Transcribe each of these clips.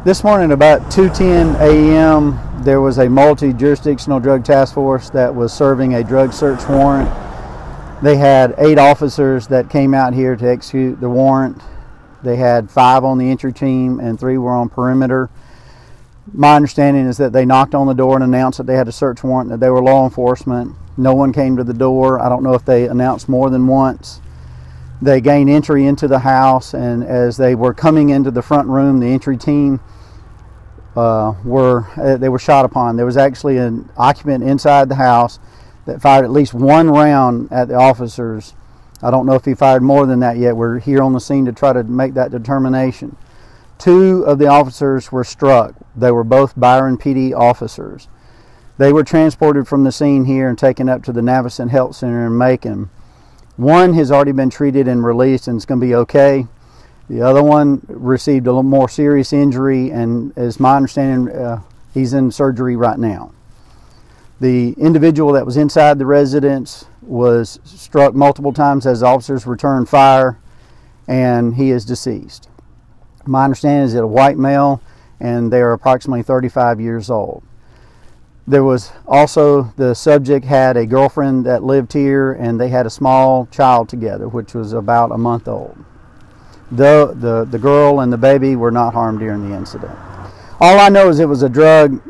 This morning about 2:10 a.m. there was a multi-jurisdictional drug task force that was serving a drug search warrant. They had 8 officers that came out here to execute the warrant. They had 5 on the entry team and 3 were on perimeter. My understanding is that they knocked on the door and announced that they had a search warrant, that they were law enforcement. No one came to the door. I don't know if they announced more than once. They gained entry into the house, and as they were coming into the front room, the entry team were shot upon. There was actually an occupant inside the house that fired at least 1 round at the officers. I don't know if he fired more than that yet. We're here on the scene to try to make that determination. 2 of the officers were struck. They were both Byron PD officers. They were transported from the scene here and taken up to the Navicent Health Center in Macon. 1 has already been treated and released and is going to be okay. The other one received a little more serious injury, and as my understanding, he's in surgery right now. The individual that was inside the residence was struck multiple times as officers returned fire, and he is deceased. My understanding is that a white male, and they are approximately 35 years old. There was also, the subject had a girlfriend that lived here, and they had a small child together, which was about a month old. The girl and the baby were not harmed during the incident. All I know is it was a drug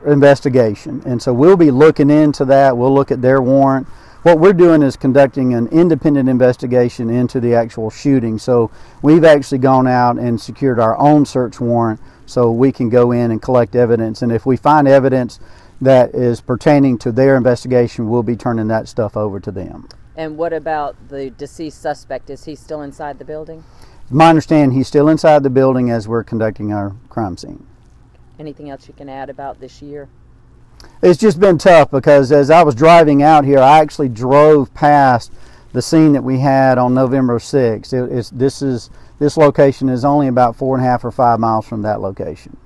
investigation, and so we'll be looking into that. We'll look at their warrant. What we're doing is conducting an independent investigation into the actual shooting. So we've actually gone out and secured our own search warrant so we can go in and collect evidence, and if we find evidence that is pertaining to their investigation, we'll be turning that stuff over to them. And what about the deceased suspect? Is he still inside the building? My understanding, he's still inside the building as we're conducting our crime scene. Anything else you can add about this year? It's just been tough because as I was driving out here, I actually drove past the scene that we had on November 6th. This location is only about 4.5 or 5 miles from that location.